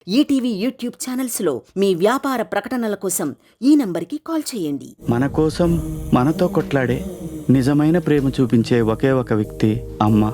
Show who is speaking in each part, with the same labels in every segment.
Speaker 1: ETV YouTube ఛానల్స్లో మీ వ్యాపార ప్రకటనల కోసం ఈ నంబర్కి కాల్ చేయండి.
Speaker 2: మన కోసం మనతో కొట్లాడే నిజమైన ప్రేమ చూపించే ఒకే ఒక వ్యక్తి అమ్మ.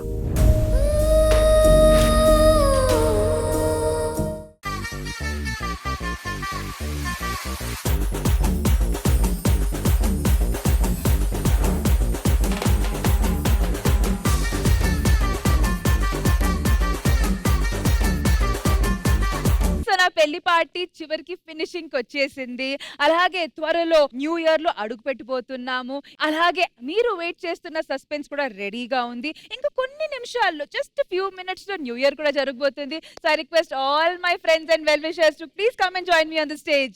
Speaker 3: పెళ్లి పార్టీ చివరికి ఫినిషింగ్ వచ్చేసింది. అలాగే త్వరలో న్యూ ఇయర్ లో అడుగు పెట్టిపోతున్నాము. అలాగే మీరు వెయిట్ చేస్తున్న సస్పెన్స్ కూడా రెడీగా ఉంది. ఇంకా కొన్ని నిమిషాల్లో జస్ట్ ఫ్యూ మినిట్స్ లో న్యూ ఇయర్ కూడా జరగబోతుంది. So I request all my friends and well wishers to please come and join me on the stage.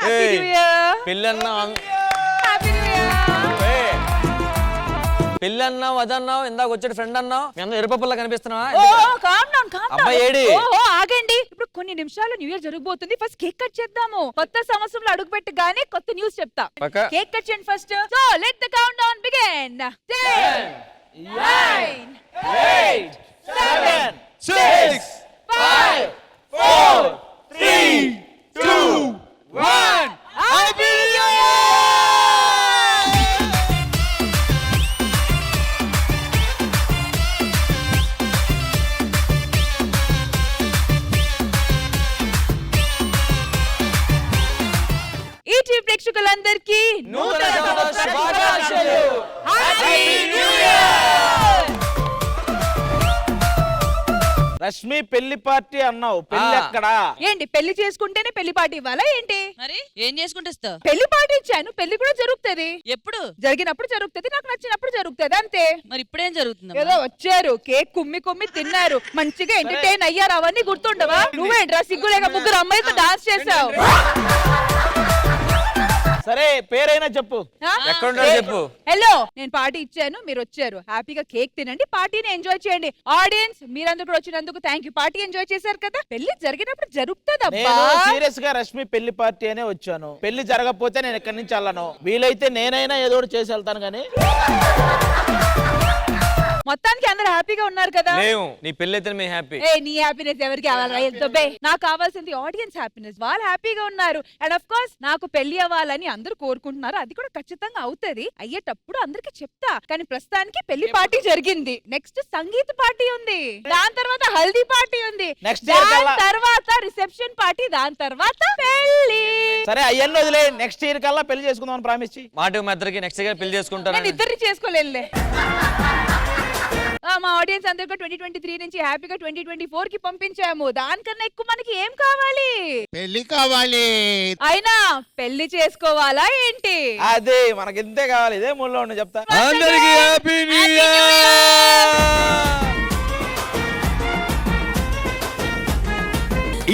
Speaker 3: Happy new year.
Speaker 4: పెళ్ళి అన్నావు అదన్నావు ఇందాక వచ్చాడు ఫ్రెండ్ అన్నావు మీ అందరూ ఎరుపప్పుల్లా కనిపిస్తున్నావా?
Speaker 3: అబ్బాయి ఏడి? ఆగండి, ఇప్పుడు కొన్ని నిమిషాలు న్యూ ఇయర్ జరగబోతుంది. ఫస్ట్ కేక్ కట్ చేద్దాము. కొత్త సంవత్సరంలో అడుగు పెట్టగానే కొత్త న్యూస్ చెప్తా. కేక్ కట్ చేయండి first. So let the count down begin. 10 9 8 7 6 5 4 3 2 1 happy new year. ప్రేక్షకులందరికీ
Speaker 5: రష్మి పెళ్లి పార్టీ అన్నావు, పెళ్లి ఎక్కడా?
Speaker 3: ఏంటి పెళ్లి చేసుకుంటేనే పెళ్లి పార్టీ ఇవ్వాలా ఏంటి?
Speaker 6: మరి ఏం చేసుకుంటా?
Speaker 3: పెళ్లి పార్టీ ఇచ్చాను, పెళ్లి కూడా జరుగుతుంది.
Speaker 6: ఎప్పుడు?
Speaker 3: జరిగినప్పుడు జరుగుతుంది, నాకు నచ్చినప్పుడు జరుగుతుంది, అంతే.
Speaker 6: మరి ఇప్పుడేం జరుగుతుంది?
Speaker 3: ఏదో వచ్చారు, కేక్ కుమ్మి తిన్నారు, మంచిగా ఎంటర్టైన్ అయ్యారు, అవన్నీ గుర్తుండవా? నువ్వేంట్రా సిగ్గులేక ముగ్గురు అమ్మాయితో డాన్స్ చేసావు?
Speaker 5: సరే పేరైనా చెప్పు,
Speaker 4: ఎక్కడున్నాడు చెప్పు.
Speaker 3: హలో, నేను పార్టీ ఇచ్చాను, మీరు వచ్చారు, హ్యాపీగా కేక్ తినండి, పార్టీని ఎంజాయ్ చేయండి. ఆడియన్స్ మీరందరూ కూడా వచ్చినందుకు థ్యాంక్ యూ. పార్టీ ఎంజాయ్ చేశారు కదా. పెళ్లి జరిగినప్పుడు జరుగుతుంది.
Speaker 5: సీరియస్ గా రష్మి పెళ్లి పార్టీ అనే వచ్చాను. పెళ్లి జరగకపోతే నేను ఇక్కడి నుంచి వెళ్ళను. వీలైతే నేనైనా ఏదో ఒకటి చేసి వెళ్తాను గానీ.
Speaker 3: మొత్తానికి అందరూ హ్యాపీగా ఉన్నారు కదా?
Speaker 4: నీ పెళ్లి అయితే మీ హ్యాపీ.
Speaker 3: నీ హ్యాపీనెస్ ఎవరికి కావాలి? నాకు కావాల్సింది ఆడియన్స్ హ్యాపీనెస్. వాళ్ళు హ్యాపీగా ఉన్నారు. అండ్ ఆఫ్ కోర్స్ నాకు పెళ్లి అవ్వాలని అందరూ కోరుకుంటున్నారు. అది కూడా ఖచ్చితంగా అవుతుంది. అయ్యేటప్పుడు అందరికి చెప్తా. కానీ ప్రస్తుతానికి పెళ్లి పార్టీ జరిగింది. నెక్స్ట్ సంగీత పార్టీ ఉంది, దాని తర్వాత హల్దీ పార్టీ ఉంది, దాని తర్వాత రిసెప్షన్ పార్టీ, దాని తర్వాత పెళ్లి.
Speaker 5: సరే అయ్యన్ని వదిలే, నెక్స్ట్ ఇయర్ కల్లా పెళ్లి చేసుకుందాం అని ప్రామిస్ చెయ్యి.
Speaker 4: మాట మా ఇద్దరికి నెక్స్ట్ ఇయర్ పెళ్లి చేసుకుంటాను.
Speaker 3: నేను ఇద్దరిని చేసుకోలేనులే. మా ఆడియన్స్ అందరికీ 2023 నుంచి హ్యాపీగా 2024 కి పంపించాము. దానికన్నా ఎక్కువ మనకి ఏం కావాలి?
Speaker 7: పెళ్లి కావాలి.
Speaker 3: అయినా పెళ్లి చేసుకోవాలా ఏంటి?
Speaker 5: అదే మనకి ఇంతే కావాలి. ఇదే మూడులో ఉండి చెప్తా.
Speaker 4: అందరికీ happy new year.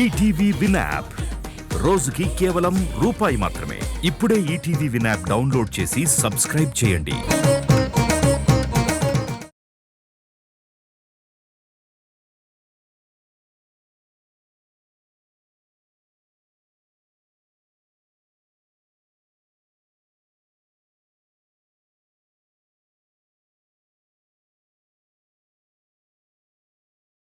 Speaker 8: ETV win app రోజుకి కేవలం రూపాయి మాత్రమే. ఇప్పుడే ఈటీవీ విన్ యాప్ డౌన్లోడ్ చేసి సబ్స్క్రైబ్ చేయండి.